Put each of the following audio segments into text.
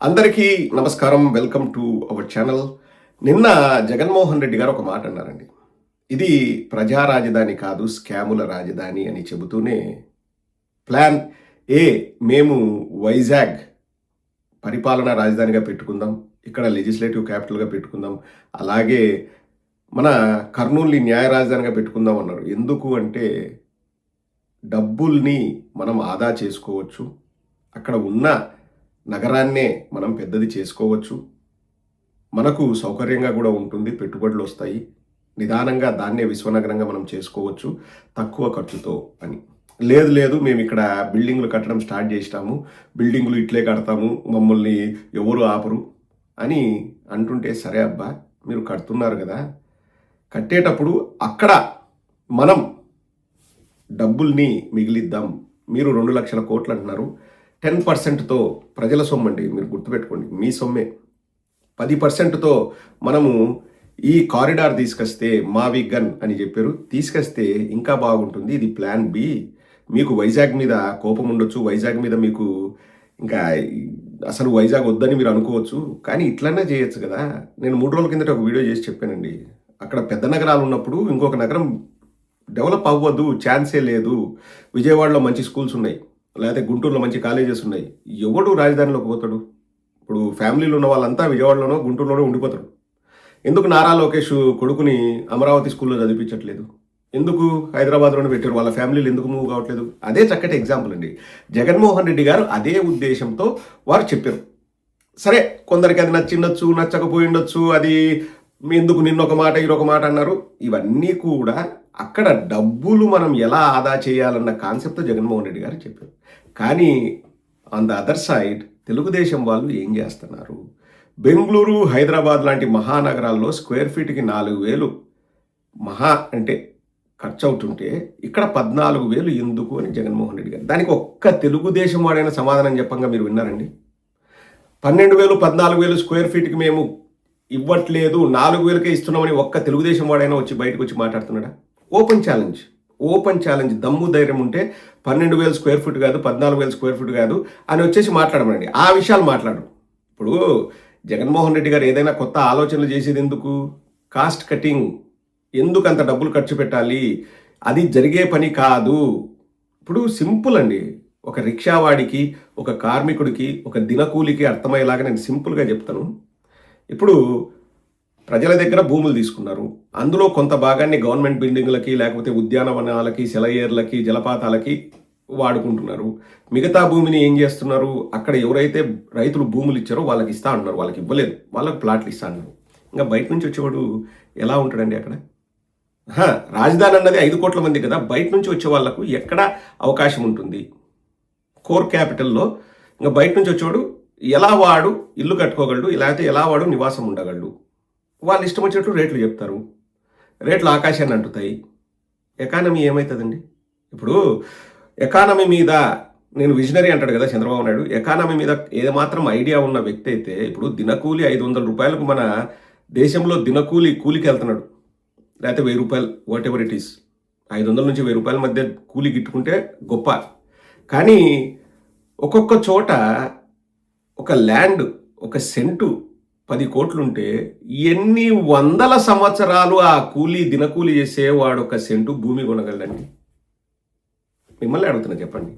అందరికీ నమస్కారం. Welcome to our channel. నిన్న జగన్మోహన్ రెడ్డి గారు ఒక మాట అన్నారండి. ఇది ప్రజా రాజధాని కాదు, స్కాముల రాజధాని అని చెబుతూనే ప్లాన్ ఏ మేము వైజాగ్ పరిపాలనా రాజధానిగా పెట్టుకుందాం, ఇక్కడ లెజిస్లేటివ్ క్యాపిటల్గా పెట్టుకుందాం, అలాగే మన కర్నూలుని న్యాయ రాజధానిగా పెట్టుకుందాం అన్నారు. ఎందుకు అంటే డబ్బుల్ని మనం ఆదా చేసుకోవచ్చు, అక్కడ ఉన్న నగరాన్నే మనం పెద్దది చేసుకోవచ్చు, మనకు సౌకర్యంగా కూడా ఉంటుంది, పెట్టుబడులు వస్తాయి, నిదానంగా దాన్నే విశ్వనగరంగా మనం చేసుకోవచ్చు తక్కువ ఖర్చుతో అని. లేదు మేము ఇక్కడ బిల్డింగ్లు కట్టడం స్టార్ట్ చేసినాము, బిల్డింగ్లు ఇట్లే కడతాము, మమ్మల్ని ఎవరు ఆపరు అని అంటుంటే, సరే అబ్బా మీరు కడుతున్నారు కదా, కట్టేటప్పుడు అక్కడ మనం డబ్బుల్ని మిగిలిద్దాం. మీరు 2 లక్షల కోట్లు అంటున్నారు, 10%తో ప్రజల సొమ్ము అండి, మీరు గుర్తుపెట్టుకోండి, మీ సొమ్మే. 10%తో మనము ఈ కారిడార్ తీసుకొస్తే, మావి గన్ అని చెప్పారు, తీసుకొస్తే ఇంకా బాగుంటుంది. ఇది ప్లాన్ బి. మీకు వైజాగ్ మీద కోపం ఉండొచ్చు, వైజాగ్ మీద మీకు ఇంకా అసలు వైజాగ్ వద్దని మీరు అనుకోవచ్చు, కానీ ఇట్లనే చేయొచ్చు కదా. నేను 3 రోజుల కిందట ఒక వీడియో చేసి చెప్పానండి. అక్కడ పెద్ద నగరాలు ఉన్నప్పుడు ఇంకొక నగరం డెవలప్ అవ్వద్దు, ఛాన్సే లేదు. విజయవాడలో మంచి స్కూల్స్ ఉన్నాయి, లేకపోతే గుంటూరులో మంచి కాలేజెస్ ఉన్నాయి, ఎవడు రాజధానిలోకి పోతాడు? ఇప్పుడు ఫ్యామిలీలో ఉన్న వాళ్ళంతా విజయవాడలోనో గుంటూరులోనో ఉండిపోతాడు. ఎందుకు నారా లోకేష్ కొడుకుని అమరావతి స్కూల్లో చదివించట్లేదు? ఎందుకు హైదరాబాద్లోనే పెట్టారు? వాళ్ళ ఫ్యామిలీలు ఎందుకు మూవ్ కావట్లేదు? అదే చక్కటి ఎగ్జాంపుల్ అండి. జగన్మోహన్ రెడ్డి గారు అదే ఉద్దేశంతో వారు చెప్పారు. సరే, కొందరికి అది నచ్చిండొచ్చు, నచ్చకపోయి ఉండొచ్చు, అది ఎందుకు నిన్నొక మాట ఈరొక మాట అన్నారు. ఇవన్నీ కూడా అక్కడ డబ్బులు మనం ఎలా ఆదా చేయాలన్న కాన్సెప్ట్ జగన్మోహన్ రెడ్డి గారు చెప్పారు. కానీ on the other side Telugu Desam వాళ్ళు ఏం చేస్తున్నారు? బెంగళూరు, హైదరాబాద్ లాంటి మహానగరాల్లో స్క్వేర్ ఫీట్కి 4,000 మహా అంటే ఖర్చు అవుతుంటే ఇక్కడ 14,000 ఎందుకు అని జగన్మోహన్ రెడ్డి గారు, దానికి ఒక్క తెలుగుదేశం వాడైనా సమాధానం చెప్పంగా మీరు విన్నారండి? 12,000 14,000 స్క్వేర్ ఫీట్కి మేము ఇవ్వట్లేదు, 4,000కే ఇస్తున్నామని ఒక్క తెలుగుదేశం వాడైనా వచ్చి బయటకు వచ్చి మాట్లాడుతున్నాడా? ఓపెన్ ఛాలెంజ్ దమ్ము ధైర్యం ఉంటే 12,000 స్క్వేర్ ఫీట్ కాదు, 14,000 స్క్వేర్ ఫీట్ కాదు అని వచ్చేసి మాట్లాడమండి. ఆ విషయాలు మాట్లాడరు. ఇప్పుడు జగన్మోహన్ రెడ్డి గారు ఏదైనా కొత్త ఆలోచనలు చేసేది ఎందుకు? Cost cutting. ఎందుకు అంత డబ్బులు ఖర్చు పెట్టాలి? అది జరిగే పని కాదు. ఇప్పుడు సింపుల్ అండి, ఒక రిక్షావాడికి, ఒక కార్మికుడికి, ఒక దినకూలికి అర్థమయ్యేలాగా నేను సింపుల్గా చెప్తాను. ఇప్పుడు ప్రజల దగ్గర భూములు తీసుకున్నారు, అందులో కొంత భాగాన్ని గవర్నమెంట్ బిల్డింగ్లకి, లేకపోతే ఉద్యానవనాలకి, సెలయేర్లకి, జలపాతాలకి వాడుకుంటున్నారు. మిగతా భూమిని ఏం చేస్తున్నారు? అక్కడ ఎవరైతే రైతులు భూములు ఇచ్చారో వాళ్ళకి ఇస్తా అంటున్నారు, వాళ్ళకి ఇవ్వలేదు, వాళ్ళకి ప్లాట్లు ఇస్తా అన్నారు. ఇంకా బయట నుంచి వచ్చేవాడు ఎలా ఉంటాడండి అక్కడ? రాజధాని అన్నది 5 కోట్ల మంది కదా, బయట నుంచి వచ్చే వాళ్ళకు ఎక్కడ అవకాశం ఉంటుంది? కోర్ క్యాపిటల్లో ఇంకా బయట నుంచి వచ్చేవాడు ఎలా వాడు ఇల్లు కట్టుకోగలడు, లేకపోతే ఎలా వాడు నివాసం ఉండగలడు? వాళ్ళు ఇష్టం వచ్చినట్టు రేట్లు చెప్తారు, రేట్లు ఆకాశాన్ని అంటుతాయి. ఎకానమీ ఏమవుతుందండి? ఇప్పుడు ఎకానమీ మీద నేను విజనరీ అంటాడు కదా చంద్రబాబు నాయుడు, ఎకానమీ మీద ఏమాత్రం ఐడియా ఉన్న వ్యక్తి అయితే, ఇప్పుడు దినకూలి 500 రూపాయలకు మన దేశంలో కూలికి వెళ్తున్నాడు, లేకపోతే 1,000 రూపాయలు, వాట్ ఎవర్ ఇట్ ఈస్, 500 నుంచి 1,000 రూపాయల మధ్య కూలి గిట్టుకుంటే గొప్ప. కానీ ఒక్కొక్క చోట ఒక ల్యాండ్, ఒక సెంటు 10 కోట్లుంటే ఎన్ని వందల సంవత్సరాలు ఆ దినకూలి చేసే వాడు ఒక సెంటు భూమి కొనగలడండి? మిమ్మల్ని అడుగుతున్నా, చెప్పండి.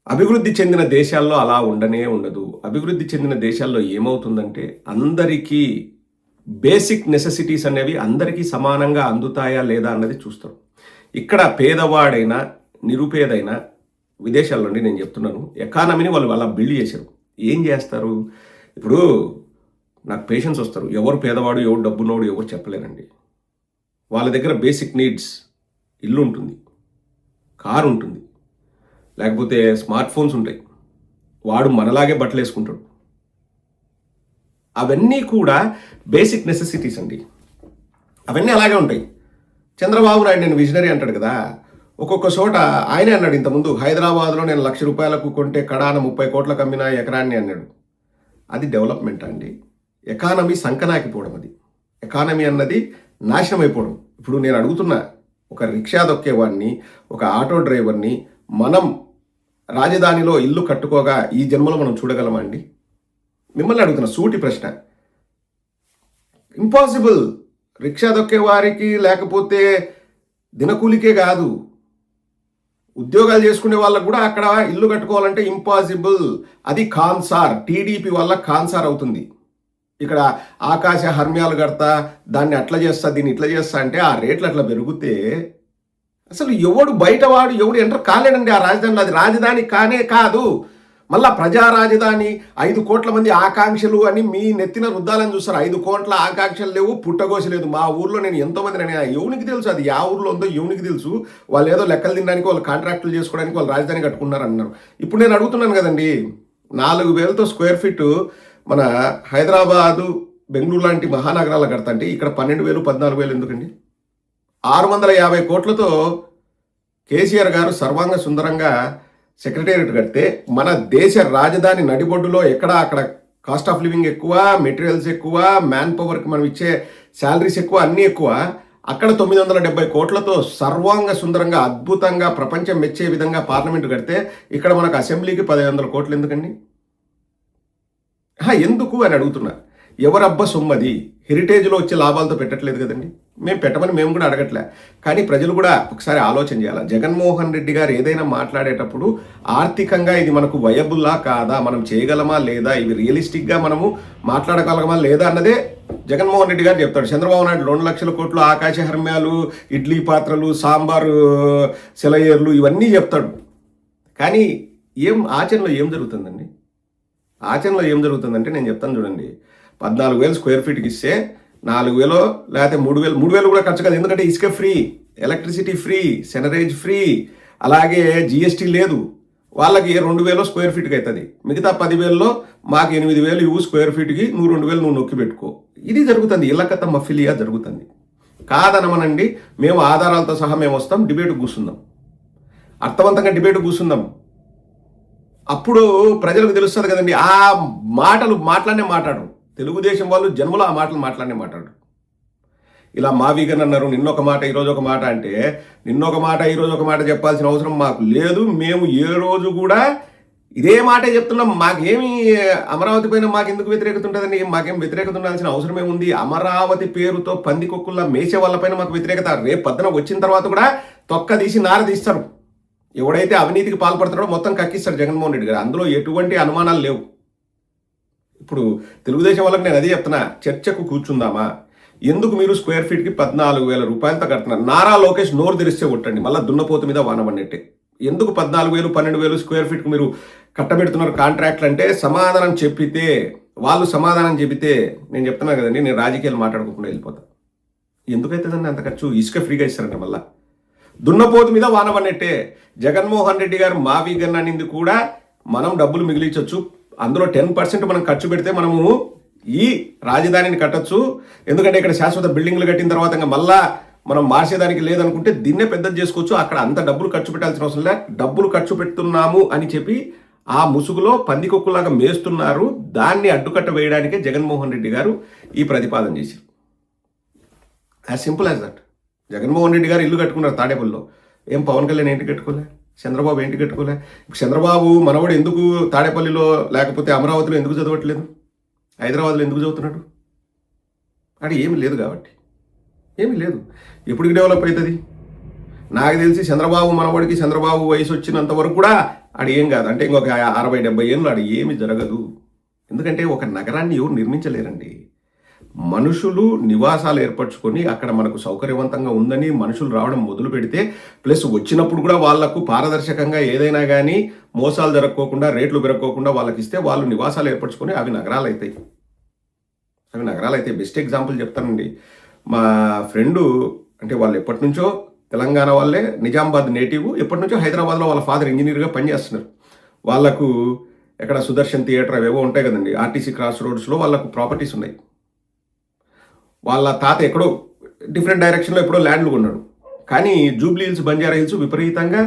అభివృద్ధి చెందిన దేశాల్లో అలా ఉండదు. అభివృద్ధి చెందిన దేశాల్లో ఏమవుతుందంటే, అందరికీ బేసిక్ నెసెసిటీస్ అనేవి అందరికీ సమానంగా అందుతాయా లేదా అన్నది చూస్తారు. ఇక్కడ పేదవాడైనా నిరుపేదైనా, విదేశాల్లో నుండి నేను చెప్తున్నాను, ఎకానమీని వాళ్ళు అలా బిల్డ్ చేశారు. ఏం చేస్తారు? ఇప్పుడు నాకు పేషెంట్స్ వస్తారు, ఎవరు పేదవాడు ఎవరు డబ్బున్నోడు ఎవరు చెప్పలేనండి. వాళ్ళ దగ్గర బేసిక్ నీడ్స్, ఇల్లు ఉంటుంది, కారు ఉంటుంది, లేకపోతే స్మార్ట్ ఫోన్స్ ఉంటాయి, వాడు మనలాగే బట్టలు వేసుకుంటాడు. అవన్నీ కూడా బేసిక్ నెసెసిటీస్ అండి, అవన్నీ అలాగే ఉంటాయి. చంద్రబాబు నాయుడు నేను విజనరీ అంటాడు కదా, ఒక్కొక్క చోట ఆయనే అన్నాడు ఇంతకుముందు, హైదరాబాద్లో నేను 1,00,000 రూపాయలకు కొంటే కడాన 30 కోట్లకు అమ్మిన ఎకరాన్ని అన్నాడు. అది డెవలప్మెంట్ అండి? ఎకానమీ సంకనాకిపోవడం. అది ఎకానమీ అన్నది నాశనం అయిపోవడం. ఇప్పుడు నేను అడుగుతున్నా, ఒక రిక్షా దొక్కేవాడిని, ఒక ఆటో డ్రైవర్ని మనం రాజధానిలో ఇల్లు కట్టుకోగా ఈ జన్మలో మనం చూడగలమా అండి? మిమ్మల్ని అడుగుతున్నా సూటి ప్రశ్న. ఇంపాసిబుల్. రిక్షా దొక్కే వారికి లేకపోతే దినకూలికే కాదు, ఉద్యోగాలు చేసుకునే వాళ్ళకు కూడా అక్కడ ఇల్లు కట్టుకోవాలంటే ఇంపాసిబుల్. అది ఖాన్సార్, టీడీపీ వల్ల ఖాన్సార్ అవుతుంది. ఇక్కడ ఆకాశ హర్మ్యాలు కడతా, దాన్ని అట్లా చేస్తా, దీన్ని ఇట్లా చేస్తా అంటే ఆ రేట్లు అట్లా పెరిగితే అసలు ఎవడు బయటవాడు ఎవడు ఎంటర్ కాలేడండి ఆ రాజధానిలో. అది రాజధాని కానే కాదు. మళ్ళా ప్రజా రాజధాని, 5 కోట్ల మంది ఆకాంక్షలు అని మీ నెత్తిన రుద్దాలని చూస్తారు. 5 కోట్ల ఆకాంక్షలు లేవు, పుట్టగోసి లేదు. మా ఊర్లో నేను ఎంతోమంది ఎవరికి తెలుసు అది యా ఊర్లో ఉందో ఎవరికి తెలుసు. వాళ్ళు ఏదో లెక్కలు తినడానికి, వాళ్ళు కాంట్రాక్టులు చేసుకోవడానికి వాళ్ళు రాజధాని కట్టుకున్నారు అన్నారు. ఇప్పుడు నేను అడుగుతున్నాను కదండి, 4,000తో స్క్వేర్ ఫీట్ మన హైదరాబాదు, బెంగళూరు లాంటి మహానగరాలు కడతంటే ఇక్కడ 12,000, 14,000 ఎందుకండి? 650 కోట్లతో కేసీఆర్ గారు సర్వాంగ సుందరంగా సెక్రటేరియట్ కడితే మన దేశ రాజధాని నడిబొడ్డులో ఎక్కడ అక్కడ కాస్ట్ ఆఫ్ లివింగ్ ఎక్కువ, మెటీరియల్స్ ఎక్కువ, మ్యాన్ పవర్కి మనం ఇచ్చే శాలరీస్ ఎక్కువ, అన్నీ ఎక్కువ. అక్కడ 970 కోట్లతో సర్వాంగ సుందరంగా అద్భుతంగా ప్రపంచం మెచ్చే విధంగా పార్లమెంటు కడితే ఇక్కడ మనకు అసెంబ్లీకి 1,500 కోట్లు ఎందుకండి? ఎందుకు అని అడుగుతున్నా. ఎవరబ్బ సొమ్మది? హెరిటేజ్లో వచ్చే లాభాలతో పెట్టట్లేదు కదండి. మేము పెట్టమని మేము కూడా అడగట్లే. కానీ ప్రజలు కూడా ఒకసారి ఆలోచన చేయాలి. జగన్మోహన్ రెడ్డి గారు ఏదైనా మాట్లాడేటప్పుడు ఆర్థికంగా ఇది మనకు వయబుల్లా కాదా, మనం చేయగలమా లేదా, ఇవి రియలిస్టిక్గా మనము మాట్లాడగలమా లేదా అన్నదే జగన్మోహన్ రెడ్డి గారు చెప్తాడు. చంద్రబాబు నాయుడు 2 లక్షల కోట్లు, ఆకాశ హర్మ్యాలు, ఇడ్లీ పాత్రలు, సాంబారు సెలయేర్లు ఇవన్నీ చెప్తాడు. కానీ ఆచరణలో ఏం జరుగుతుందండి? ఆచరణలో ఏం జరుగుతుందంటే నేను చెప్తాను చూడండి. 14,000 స్క్వేర్ ఫీట్కి ఇస్తే 4,000 లేకపోతే 3,000 కూడా ఖర్చు కాదు. ఎందుకంటే ఇసుక ఫ్రీ, ఎలక్ట్రిసిటీ ఫ్రీ, సెనరేజ్ ఫ్రీ, అలాగే జిఎస్టీ లేదు. వాళ్ళకి 2,000 స్క్వేర్ ఫీట్కి అవుతుంది. మిగతా 10,000లో మాకు 8,000 ఇవ్వు స్క్వేర్ ఫీట్కి, నువ్వు 2,000 నువ్వు నొక్కి పెట్టుకో. ఇది జరుగుతుంది. ఇళ్ళకత మఫిలియా జరుగుతుంది. కాదనమనండి, మేము ఆధారాలతో సహా మేము వస్తాం, డిబేట్ కూర్చుందాం, అర్థవంతంగా డిబేట్ కూర్చుందాం. అప్పుడు ప్రజలకు తెలుస్తుంది కదండి. ఆ మాటలు మాట్లాడు తెలుగుదేశం వాళ్ళు జన్మలో ఆ మాటలు మాట్లాడు. ఇలా మావిగన్ అన్నారు, నిన్నొక మాట ఈరోజు ఒక మాట అంటే, నిన్నొక మాట ఈరోజు ఒక మాట చెప్పాల్సిన అవసరం మాకు లేదు. మేము ఏ రోజు కూడా ఇదే మాటే చెప్తున్నాం. మాకేమి అమరావతి పైన మాకెందుకు వ్యతిరేకత ఉంటుందండి? మాకేం వ్యతిరేకత ఉండాల్సిన అవసరం ఏముంది? అమరావతి పేరుతో పందికొక్కుల్లా మేసే వాళ్ళపైన మాకు వ్యతిరేకత. రేపు పొద్దున వచ్చిన తర్వాత కూడా తొక్క తీసి నార తీస్తారు. ఎవడైతే అవినీతికి పాల్పడుతున్నాడో మొత్తం కక్కిస్తాడు జగన్మోహన్ రెడ్డి గారు. అందులో ఎటువంటి అనుమానాలు లేవు. ఇప్పుడు తెలుగుదేశం వాళ్ళకి నేను అదే చెప్తున్నా, చర్చకు కూర్చుందామా? ఎందుకు మీరు స్క్వేర్ ఫీట్కి 14,000 రూపాయలతో కడుతున్నారు? నారా లోకేష్ నోరు తెరిస్తే కొట్టండి, మళ్ళీ దున్నపోతు మీద వానబడినట్టే. ఎందుకు 14,000, 12,000 స్క్వేర్ ఫీట్కి మీరు కట్టబెడుతున్నారు కాంట్రాక్ట్లు అంటే సమాధానం చెప్పితే, వాళ్ళు సమాధానం చెబితే నేను చెప్తున్నా కదండి, నేను రాజకీయాలు మాట్లాడుకోకుండా వెళ్ళిపోతాను. ఎందుకైతుందండి అంత ఖర్చు? ఇసుక ఫ్రీగా ఇస్తారంట. మళ్ళీ దున్నపోతు మీద వానబడినట్టే. జగన్మోహన్ రెడ్డి గారు మావిగన్ అనింది కూడా మనం డబ్బులు మిగిలించవచ్చు. అందులో 10% మనం ఖర్చు పెడితే మనము ఈ రాజధానిని కట్టచ్చు. ఎందుకంటే ఇక్కడ శాశ్వత బిల్డింగ్లు కట్టిన తర్వాత ఇంకా మళ్ళా మనం మార్చేదానికి లేదనుకుంటే దీన్నే పెద్దది చేసుకోవచ్చు. అక్కడ అంత డబ్బులు ఖర్చు పెట్టాల్సిన అవసరం లేదు. డబ్బులు ఖర్చు పెడుతున్నాము అని చెప్పి ఆ ముసుగులో పందికొక్కులాగా మేస్తున్నారు. దాన్ని అడ్డుకట్ట వేయడానికే జగన్మోహన్ రెడ్డి గారు ఈ ప్రతిపాదన చేశారు. As simple as that. Jaganmohan Reddy గారు ఇల్లు కట్టుకున్నారు తాడేపల్లిలో. ఏం పవన్ కళ్యాణ్ ఏంటి కట్టుకోలే? చంద్రబాబు ఏంటి కట్టుకోలే? చంద్రబాబు మనవడు ఎందుకు తాడేపల్లిలో లేకపోతే అమరావతిలో ఎందుకు చదవట్లేదు? హైదరాబాద్లో ఎందుకు చదువుతున్నాడు? అది ఏమి లేదు కాబట్టి. ఏమీ లేదు. ఎప్పటికి డెవలప్ అవుతుంది? నాకు తెలిసి చంద్రబాబు మనవడికి చంద్రబాబు వయసు వచ్చినంత వరకు కూడా ఆడు ఏం కాదు. అంటే ఇంకొక 60-70 ఏళ్ళు ఆడు ఏమి జరగదు. ఎందుకంటే ఒక నగరాన్ని ఎవరు నిర్మించలేరండి. మనుషులు నివాసాలు ఏర్పరచుకొని అక్కడ మనకు సౌకర్యవంతంగా ఉందని మనుషులు రావడం మొదలు పెడితే, ప్లస్ వచ్చినప్పుడు కూడా వాళ్లకు పారదర్శకంగా ఏదైనా కానీ మోసాలు జరగకోకుండా, రేట్లు పెరగకోకుండా వాళ్ళకి ఇస్తే వాళ్ళు నివాసాలు ఏర్పరచుకొని అవి నగరాలు అవుతాయి. బెస్ట్ ఎగ్జాంపుల్ చెప్తానండి. మా ఫ్రెండు, అంటే వాళ్ళు ఎప్పటి నుంచో తెలంగాణ వాళ్ళే, నిజామాబాద్ నేటివ్, ఎప్పటి నుంచో హైదరాబాద్లో వాళ్ళ ఫాదర్ ఇంజనీర్గా పనిచేస్తున్నారు. వాళ్ళకు ఎక్కడ సుదర్శన్ థియేటర్ అవేవో ఉంటాయి కదండి, ఆర్టీసీ క్రాస్ రోడ్స్లో వాళ్ళకు ప్రాపర్టీస్ ఉన్నాయి. వాళ్ళ తాత ఎక్కడో డిఫరెంట్ డైరెక్షన్లో ఎప్పుడో ల్యాండ్లు కొన్నాడు. కానీ జూబ్లీ హిల్స్, బంజారా హిల్స్ విపరీతంగా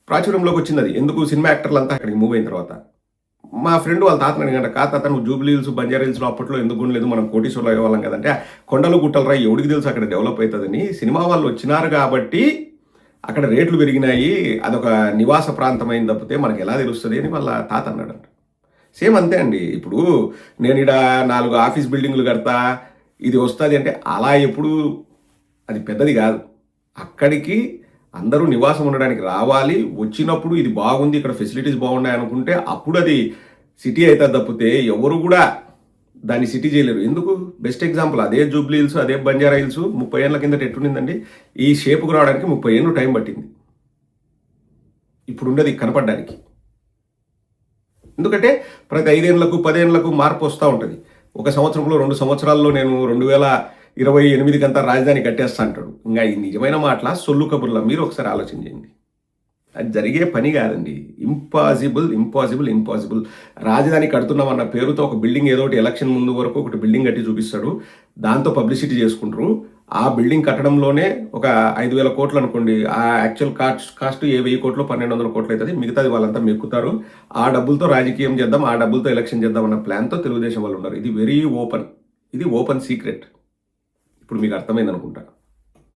ప్రాచుర్యంలోకి వచ్చింది. అది ఎందుకు? సినిమా యాక్టర్లు అంతా అక్కడికి మూవ్ అయిన తర్వాత. మా ఫ్రెండ్ వాళ్ళ తాతను అడిగాడు, తాత నువ్వు జూబ్లీ హిల్స్, బంజారా హిల్స్లో అప్పట్లో ఎందుకు కొనలేదు? మనం కోటీశ్వర్లు అయ్యేవాళ్ళం కదంటే, కొండలు గుట్టలు రా ఎవడికి తెలుసు అక్కడ డెవలప్ అవుతుందని. సినిమా వాళ్ళు వచ్చినారు కాబట్టి అక్కడ రేట్లు పెరిగినాయి, అదొక నివాస ప్రాంతమైంది తప్పితే మనకి ఎలా తెలుస్తుంది అని వాళ్ళ తాత అన్నాడంట. సేమ్ అంతే అండి. ఇప్పుడు నేను ఈడ 4 ఆఫీస్ బిల్డింగులు కడతా, ఇది వస్తది అంటే అలా ఎప్పుడు అది పెద్దది కాదు. అక్కడికి అందరూ నివాసం ఉండడానికి రావాలి. వచ్చినప్పుడు ఇది బాగుంది, ఇక్కడ ఫెసిలిటీస్ బాగున్నాయి అనుకుంటే అప్పుడు అది సిటీ అయితది తప్పితే ఎవరు కూడా దాన్ని సిటీ చేయలేరు. ఎందుకు? బెస్ట్ ఎగ్జాంపుల్ అదే జూబ్లీ హిల్స్, అదే బంజారా హిల్స్ 30 ఏళ్ల కిందట ఎట్టుండిందండి? ఈ షేప్‌కు రావడానికి 30 ఏళ్ళు టైం పట్టింది. ఇప్పుడున్నది కనపడడానికి. ఎందుకంటే ప్రతి 5 ఏళ్లకు, 10 ఏళ్లకు మార్పు వస్తా ఉంటది. ఒక సంవత్సరంలో, 2 సంవత్సరాల్లో నేను 2028 కంతా రాజధాని కట్టేస్తా అంటాడు. ఇంగా ఇది నిజమైన మాటలా? సొల్లు కబుర్లా? మీరు ఒకసారి ఆలోచన చేయండి. అది జరిగే పని కాదండి. Impossible, impossible, impossible. రాజధాని కడుతున్నామన్న పేరుతో ఒక బిల్డింగ్ ఏదో ఒకటి ఎలక్షన్ ముందు వరకు ఒకటి బిల్డింగ్ కట్టి చూపిస్తాడు. దాంతో పబ్లిసిటీ చేసుకుంటారు. ఆ బిల్డింగ్ కట్టడంలోనే ఒక 5,000 కోట్లు అనుకోండి. ఆ యాక్చువల్ కాస్ట్ 1000 కోట్లు, 1,200 కోట్లు అవుతుంది. మిగతాది వాళ్ళంతా మెక్కుతారు. ఆ డబ్బులతో రాజకీయం చేద్దాం, ఆ డబ్బులతో ఎలక్షన్ చేద్దాం అన్న ప్లాన్తో తెలుగుదేశం వాళ్ళు ఉన్నారు. ఇది వెరీ ఓపెన్. ఇది ఓపెన్ సీక్రెట్. ఇప్పుడు మీకు అర్థమైంది అనుకుంటా.